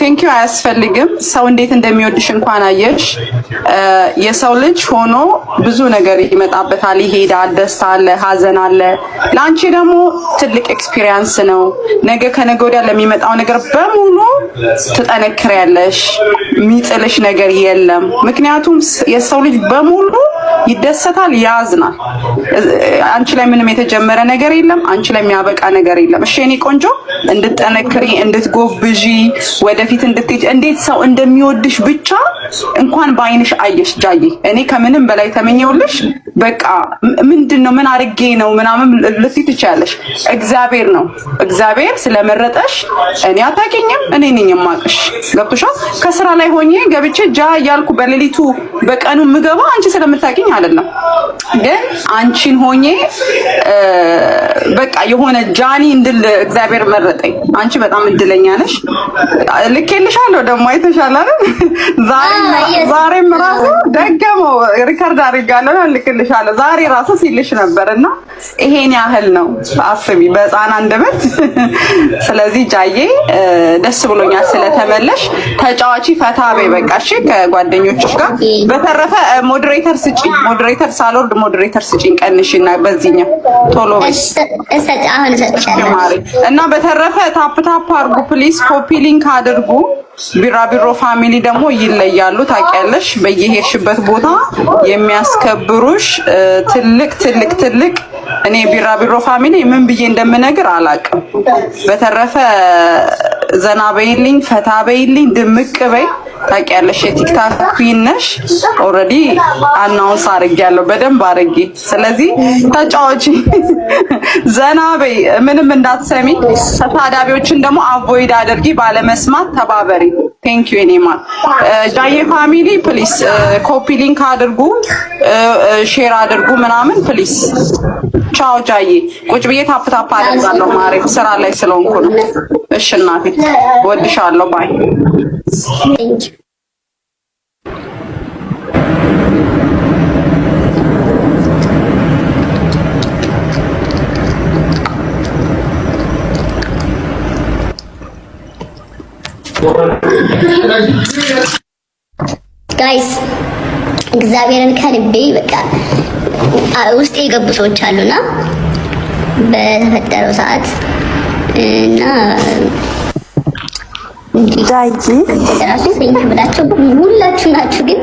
ቴንኪው አያስፈልግም። ሰው እንዴት እንደሚወድሽ እንኳን አየሽ። የሰው ልጅ ሆኖ ብዙ ነገር ይመጣበታል፣ ይሄዳል፣ ደስታ አለ፣ ሀዘን አለ። ለአንቺ ደግሞ ትልቅ ኤክስፒሪየንስ ነው። ነገ ከነገ ወዲያ ለሚመጣው ነገር በሙሉ ትጠነክሪያለሽ። የሚጥልሽ ነገር የለም። ምክንያቱም የሰው ልጅ በሙሉ ይደሰታል፣ ያዝናል። አንቺ ላይ ምንም የተጀመረ ነገር የለም፣ አንቺ ላይ የሚያበቃ ነገር የለም። እሺ የኔ ቆንጆ እንድትጠነክሪ፣ እንድትጎብዢ፣ ወደፊት እንድትሄጂ እንዴት ሰው እንደሚወድሽ ብቻ እንኳን በአይንሽ አየሽ ጃዬ። እኔ ከምንም በላይ ተመኘውልሽ። በቃ ምንድነው ምን አርጌ ነው ምናምን ልትይ ትችያለሽ። እግዚአብሔር ነው፣ እግዚአብሔር ስለመረጠሽ። እኔ አታውቂኝም፣ እኔ ነኝ የማውቅሽ። ገብቶሻል? ከስራ ላይ ሆኜ ገብቼ ጃ እያልኩ በሌሊቱ በቀኑ ምገባ አንቺ ስለምታውቂኝ አይደለም። ግን አንቺን ሆኜ በቃ የሆነ ጃኒ እንድል እግዚአብሔር መረጠኝ። አንቺ በጣም እድለኛ ነሽ። ልኬልሻለሁ ደግሞ አይተሻል አይደል? ዛሬም ራሱ ደገመው ሪከርድ አድርጋለሁ ልክልሻለሁ። ዛሬ ራሱ ሲልሽ ነበርና ይሄን ያህል ነው አስቢ በህፃን አንደበት። ስለዚህ ጃዬ ደስ ብሎኛል ስለተመለሽ። ተጫዋቺ ፈታ በይ በቃ እሺ፣ ከጓደኞችሽ ጋር። በተረፈ ሞዴሬተር ስጪኝ፣ ሞዴሬተር ሳልወርድ ሞዴሬተር ስጪኝ ቀንሽና በዚህኛው ቶሎ በይ አሁን እሰጥሻለሁ እና በተረፈ ታፕ ታፕ አድርጉ ፕሊዝ፣ ኮፒ ሊንክ አድርጉ። ቢራቢሮ ፋሚሊ ደግሞ ይለያሉ ታውቂያለሽ። በየሄድሽበት ቦታ የሚያስከብሩሽ ትልቅ ትልቅ ትልቅ። እኔ ቢራቢሮ ፋሚሊ ምን ብዬ እንደምነግር አላውቅም። በተረፈ ዘና በይልኝ፣ ፈታ በይልኝ፣ ድምቅ በይ። ታውቂያለሽ የቲክታክ ኩዊን ነሽ። ኦልሬዲ አናውንስ አድርጌያለሁ በደንብ አድርጌ። ስለዚህ ተጫዋች ዘና በይ፣ ምንም እንዳትሰሚ። ተሳዳቢዎችን ደግሞ አቮይድ አድርጊ፣ ባለመስማት ተባበሪ። ቴንክ ዩ ኔማ ጃዬ ፋሚሊ ፕሊስ ኮፒ ሊንክ አድርጉ፣ ሼር አድርጉ ምናምን ፕሊስ። ቻው ጃዬ። ቁጭ ብዬ ታፕ ታፕ አደርጋለሁ ማሬ፣ ስራ ላይ ስለሆንኩ ነው። እሺ እናቴ ወድሻለሁ። ባይ ጋይስ እግዚአብሔርን ከልቤ በቃ ውስጥ የገቡ ሰዎች አሉና በተፈጠረው ሰዓት እና ዳጂ ራሱ ብላችሁ ሁላችሁ ናችሁ ግን